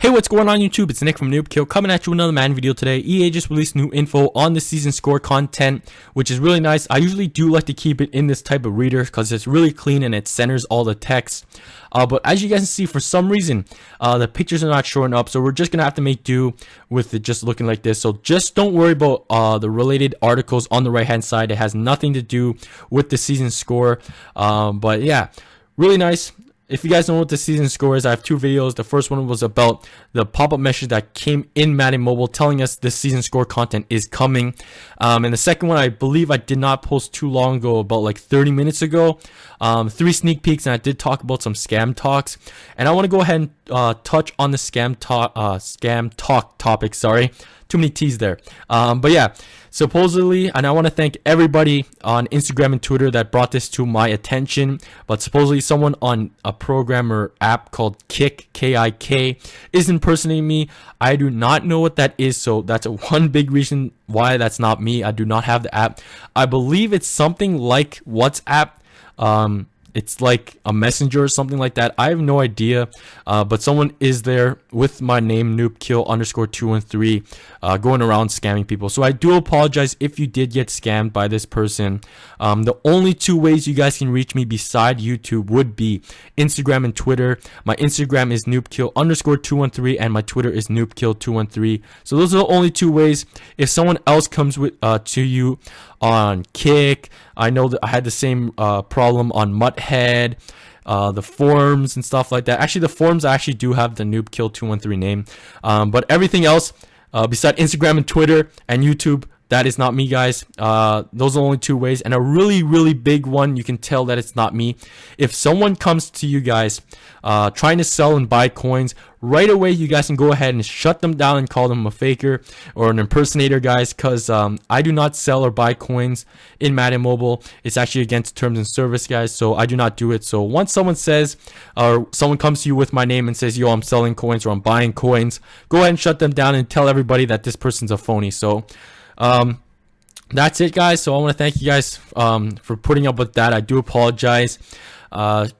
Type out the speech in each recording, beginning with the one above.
Hey, what's going on YouTube? It's Nick from Noobkill coming at you with another Madden video today. EA just released new info on the season score content, which is really nice. I usually do like to keep it in this type of reader because it's really clean and it centers all the text. But as you guys can see, for some reason, the pictures are not showing up, so we're just gonna have to make do with it just looking like this. So just don't worry about the related articles on the right hand side. It has nothing to do with the season score. But yeah, really nice. If you guys know what the season score is, I have two videos. The first one was about the pop-up message that came in Madden Mobile telling us the season score content is coming. And the second one, I believe I did not post too long ago, about like 30 minutes ago. 3 sneak peeks, and I did talk about some scam talks. And I want to go ahead and touch on the scam talk topic. Sorry, too many T's there. But yeah, supposedly, and I want to thank everybody on Instagram and Twitter that brought this to my attention, but supposedly someone on a program or app called Kik, K-I-K, is impersonating me. I do not know what that is, so that's one big reason why that's not me. I do not have the app. I believe it's something like WhatsApp. It's like a messenger or something like that. I have no idea, but someone is there with my name, noobkill_213, going around scamming people. So I do apologize if you did get scammed by this person. The only two ways you guys can reach me beside YouTube would be Instagram and Twitter. My Instagram is noobkill_213 and my Twitter is noobkill213. So those are the only two ways. If someone else comes with to you on Kik, I know that I had the same problem on Mutthead, the forums and stuff like that. Actually, the forums actually do have the noobkill213 name, but everything else beside Instagram and Twitter and YouTube, that is not me, guys. Those are only two ways. And a really big one, you can tell that it's not me. If someone comes to you guys trying to sell and buy coins, right away you guys can go ahead and shut them down and call them a faker or an impersonator, guys, because I do not sell or buy coins in Madden Mobile. It's actually against terms and service, guys, so I do not do it. So once someone says, or someone comes to you with my name and says, yo, I'm selling coins or I'm buying coins, go ahead and shut them down and tell everybody that this person's a phony. So that's it, guys. So I want to thank you guys for putting up with that. I do apologize.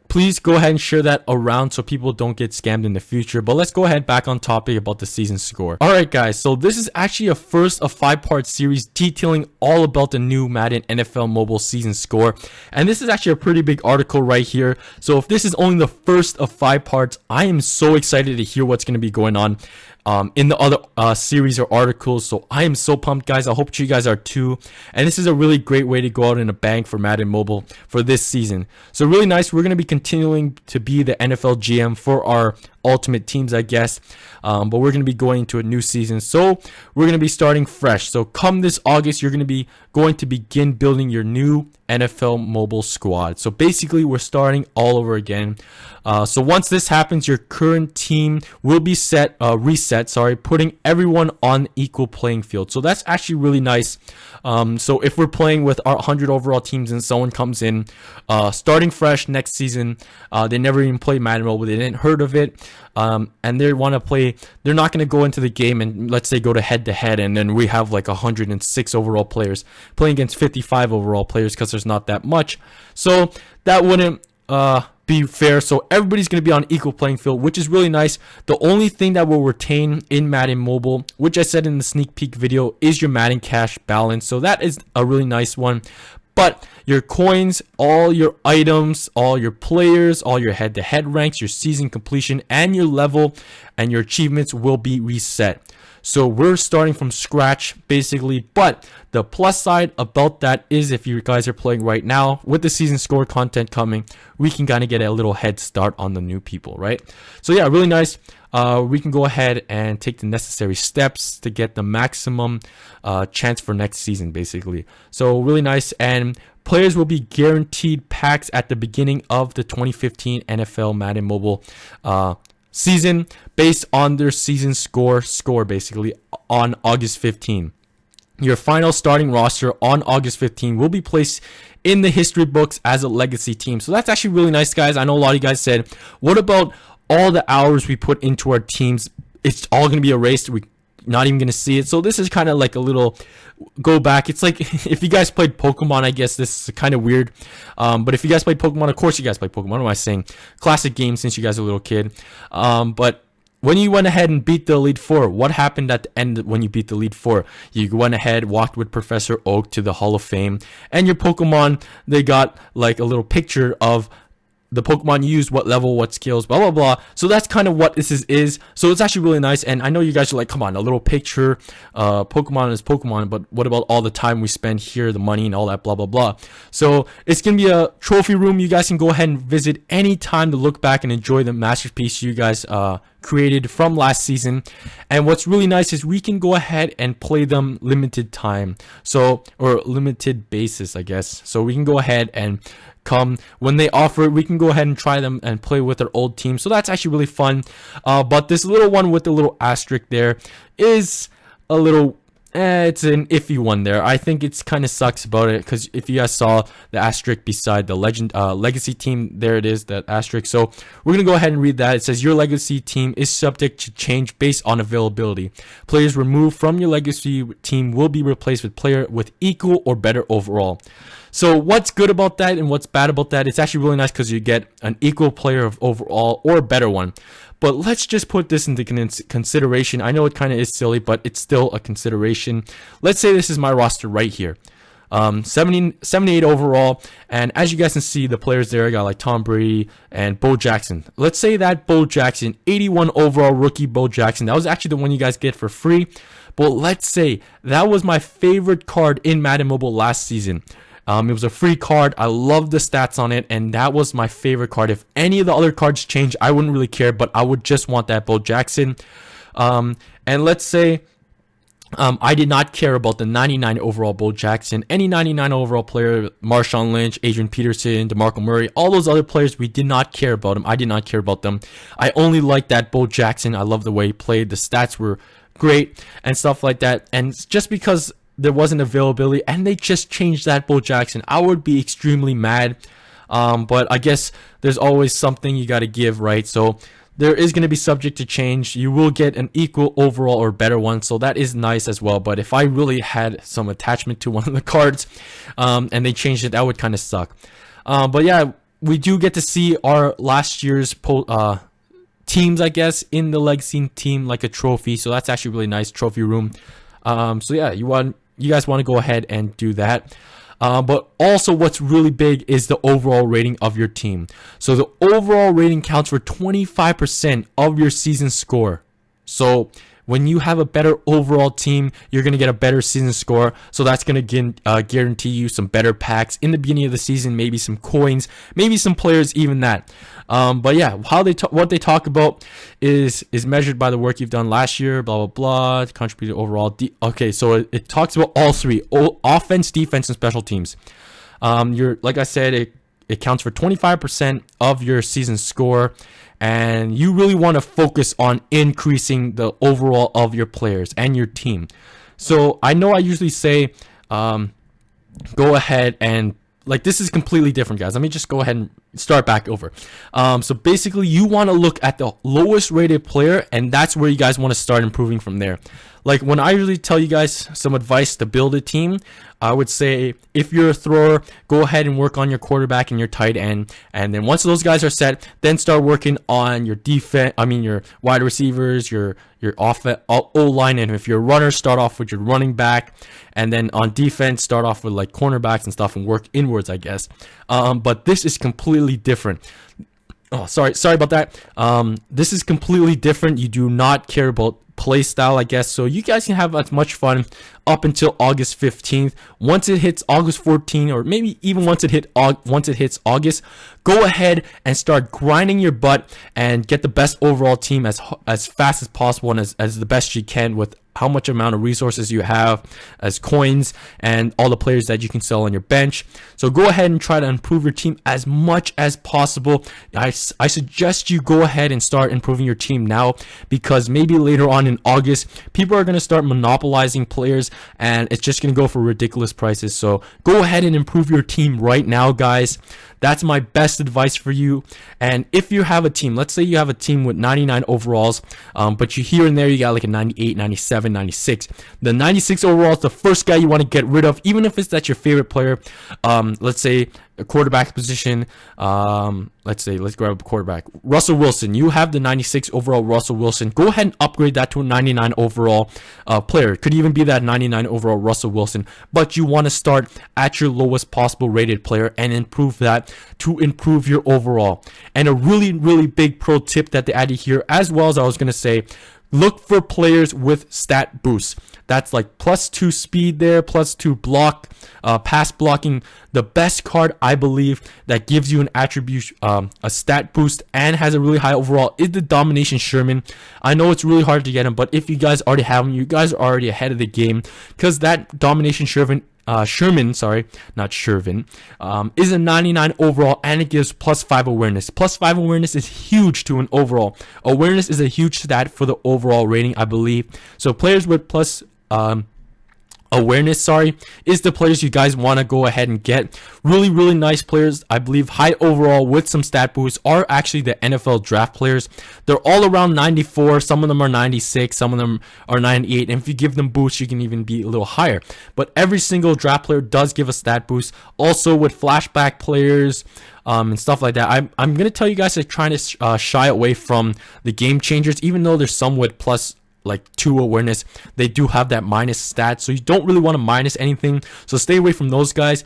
Please go ahead and share that around so people don't get scammed in the future. But let's go ahead back on topic about the season score. Alright, guys, so this is actually a first of 5-part series detailing all about the new Madden NFL Mobile season score, and this is actually a pretty big article right here. So if this is only the first of 5 parts, I am so excited to hear what's going to be going on in the other series or articles. So I am so pumped, guys. I hope you guys are too. And this is a really great way to go out in a bang for Madden Mobile for this season. So really nice. We're going to be continuing to be the NFL GM for our ultimate teams, I guess, but we're going to be going into a new season, so we're going to be starting fresh. So come this August, you're going to begin building your new NFL Mobile squad. So basically we're starting all over again. So once this happens, your current team will be reset, putting everyone on equal playing field. So that's actually really nice. So if we're playing with our 100 overall teams and someone comes in starting fresh next season, they never even played Madden Mobile, they didn't heard of it, and they want to play, they're not going to go into the game and let's say go to head to head, and then we have like 106 overall players playing against 55 overall players because there's not that much. So that wouldn't be fair. So everybody's going to be on equal playing field, which is really nice. The only thing that will retain in Madden Mobile, which I said in the sneak peek video, is your Madden cash balance. So that is a really nice one. But your coins, all your items, all your players, all your head-to-head ranks, your season completion, and your level and your achievements will be reset. So we're starting from scratch basically, but the plus side about that is if you guys are playing right now with the season score content coming, we can kind of get a little head start on the new people, right? So yeah, really nice. We can go ahead and take the necessary steps to get the maximum chance for next season basically. So really nice, and players will be guaranteed packs at the beginning of the 2015 NFL Madden Mobile season based on their season score basically on August 15. Your final starting roster on August 15 will be placed in the history books as a legacy team. So that's actually really nice, guys. I know a lot of you guys said, what about all the hours we put into our teams? It's all going to be erased. We're not even going to see it. So this is kind of like a little go back. It's like if you guys played Pokemon, I guess this is kind of weird. But if you guys played Pokemon, of course you guys played Pokemon. What am I saying? Classic game since you guys are a little kid. But when you went ahead and beat the Elite Four, what happened at the end when you beat the Elite Four? You went ahead, walked with Professor Oak to the Hall of Fame, and your Pokemon, they got like a little picture of the Pokemon you used, what level, what skills, blah blah blah. So that's kind of what this is. So it's actually really nice. And I know you guys are like, come on, a little picture, Pokemon is Pokemon, but what about all the time we spend here, the money and all that, blah blah blah. So it's gonna be a trophy room. You guys can go ahead and visit anytime to look back and enjoy the masterpiece you guys created from last season. And what's really nice is we can go ahead and play them limited time, so, or limited basis, I guess. So we can go ahead and come when they offer it, we can go ahead and try them and play with our old team. So that's actually really fun. But this little one with the little asterisk there is a little it's an iffy one there. I think it's kind of sucks about it, because if you guys saw the asterisk beside the legacy team, there it is, that asterisk. So we're gonna go ahead and read that. It says your legacy team is subject to change based on availability. Players removed from your legacy team will be replaced with player with equal or better overall. So what's good about that and what's bad about that? It's actually really nice because you get an equal player of overall or a better one. But let's just put this into consideration. I know it kind of is silly, but it's still a consideration. Let's say this is my roster right here. 78 overall, and as you guys can see, the players there, I got like Tom Brady and Bo Jackson. Let's say that Bo Jackson, 81 overall rookie Bo Jackson, that was actually the one you guys get for free. But let's say that was my favorite card in Madden Mobile last season. It was a free card. I love the stats on it, and that was my favorite card. If any of the other cards change, I wouldn't really care, but I would just want that Bo Jackson. And let's say I did not care about the 99 overall Bo Jackson. Any 99 overall player, Marshawn Lynch, Adrian Peterson, DeMarco Murray, all those other players, we did not care about them. I did not care about them. I only liked that Bo Jackson. I love the way he played. The stats were great and stuff like that. And just because there wasn't availability and they just changed that Bo Jackson, I would be extremely mad. But I guess there's always something you got to give, right? So there is going to be subject to change. You will get an equal overall or better one, so that is nice as well. But if I really had some attachment to one of the cards and they changed it, that would kind of suck. But yeah, we do get to see our last year's teams, I guess, in the legacy team, like a trophy. So that's actually really nice, trophy room. So yeah, you guys want to go ahead and do that. But also what's really big is the overall rating of your team. So the overall rating counts for 25% of your season score. So when you have a better overall team, you're going to get a better season score. So that's going to guarantee you some better packs in the beginning of the season, maybe some coins, maybe some players, even that. But yeah, what they talk about is measured by the work you've done last year, blah, blah, blah, contributed overall. Okay, so it talks about all three, offense, defense, and special teams. Like I said, it counts for 25% of your season score. And you really want to focus on increasing the overall of your players and your team. So I know I usually say, go ahead and, like, this is completely different, guys. Let me just go ahead and start back over. So basically, you want to look at the lowest rated player, and that's where you guys want to start improving from there. Like, when I usually tell you guys some advice to build a team, I would say, if you're a thrower, go ahead and work on your quarterback and your tight end. And then once those guys are set, then start working on your defense. I mean, your wide receivers, your O-line. And if you're a runner, start off with your running back. And then on defense, start off with like cornerbacks and stuff and work inwards, I guess. But this is completely different. Oh, sorry about that. This is completely different. You do not care about play style, I guess, so you guys can have as much fun up until August 15th. Once it hits August 14th, or maybe even once it hits August, go ahead and start grinding your butt and get the best overall team as fast as possible and as the best you can with how much amount of resources you have as coins and all the players that you can sell on your bench. So go ahead and try to improve your team as much as possible. I suggest you go ahead and start improving your team now, because maybe later on in August, people are going to start monopolizing players and it's just going to go for ridiculous prices. So go ahead and improve your team right now, guys. That's my best advice for you. And if you have a team, let's say you have a team with 99 overalls, but you here and there you got like a 98, 97, 96. The 96 overall is the first guy you want to get rid of, even if it's that's your favorite player. Let's say a quarterback position. Let's grab a quarterback. Russell Wilson. You have the 96 overall Russell Wilson. Go ahead and upgrade that to a 99 overall player. Could even be that 99 overall Russell Wilson. But you want to start at your lowest possible rated player and improve that to improve your overall. And a really, really big pro tip that they added here, as well as I was going to say, look for players with stat boosts. That's like +2 speed there, +2 block, pass blocking. The best card, I believe, that gives you an attribute, a stat boost, and has a really high overall is the Domination Sherman. I know it's really hard to get him, but if you guys already have him, you guys are already ahead of the game, because that Domination Sherman, not Shervin, is a 99 overall, and it gives +5 awareness. +5 awareness is huge to an overall. Awareness is a huge stat for the overall rating, I believe. So players with awareness is the players you guys want to go ahead and get. Really, really nice players. I believe high overall with some stat boosts are actually the NFL draft players. They're all around 94. Some of them are 96. Some of them are 98. And if you give them boosts, you can even be a little higher. But every single draft player does give a stat boost. Also with flashback players and stuff like that. I'm going to tell you guys to try to shy away from the game changers, even though there's some with +2 awareness. They do have that minus stat, so you don't really want to minus anything, so stay away from those guys.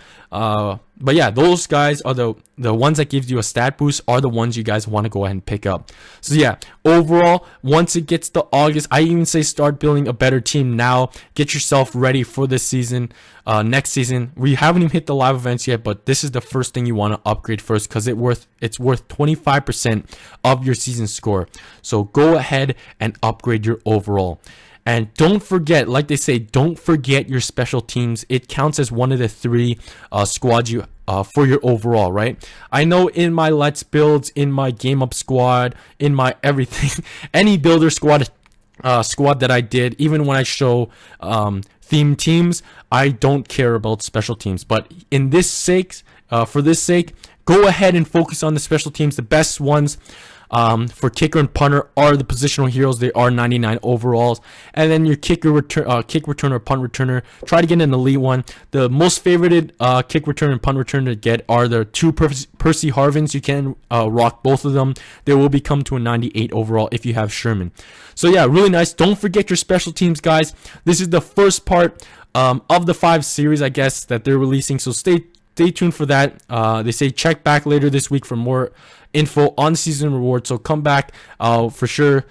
But yeah, those guys are the ones that gives you a stat boost, are the ones you guys want to go ahead and pick up. So yeah, overall, once it gets to August, I even say start building a better team now. Get yourself ready for this season, next season. We haven't even hit the live events yet, but this is the first thing you want to upgrade first, because it's worth 25% of your season score. So go ahead and upgrade your overall. And don't forget, like they say, don't forget your special teams. It counts as one of the 3 squads you for your overall, right? I know in my Let's Builds, in my Game Up squad, in my everything, any builder squad that I did, even when I show theme teams, I don't care about special teams. But in this sake, for this sake, go ahead and focus on the special teams. The best ones for kicker and punter are the positional heroes. They are 99 overalls. And then your kick returner, punt returner, try to get an elite one. The most favorited kick returner and punt returner to get are the 2 Percy Harvins. You can rock both of them. They will become to a 98 overall if you have Sherman. So yeah, really nice. Don't forget your special teams, guys. This is the first part of the 5 series, I guess, that they're releasing. So stay tuned for that. They say check back later this week for more info on season rewards, so come back. For sure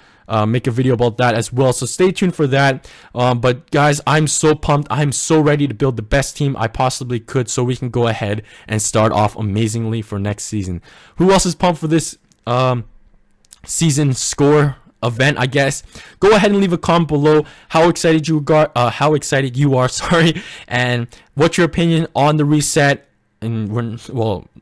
make a video about that as well, so stay tuned for that. But guys, I'm so pumped. I'm so ready to build the best team I possibly could, so we can go ahead and start off amazingly for next season. Who else is pumped for this season score event, I guess? Go ahead and leave a comment below how excited you are, sorry, and what's your opinion on the reset. And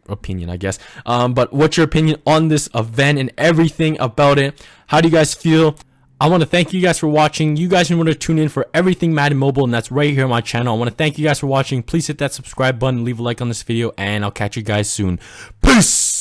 opinion, I guess. But what's your opinion on this event and everything about it? How do you guys feel? I want to thank you guys for watching. You guys want to tune in for everything Madden Mobile, and that's right here on my channel. I want to thank you guys for watching. Please hit that subscribe button, leave a like on this video, and I'll catch you guys soon. Peace!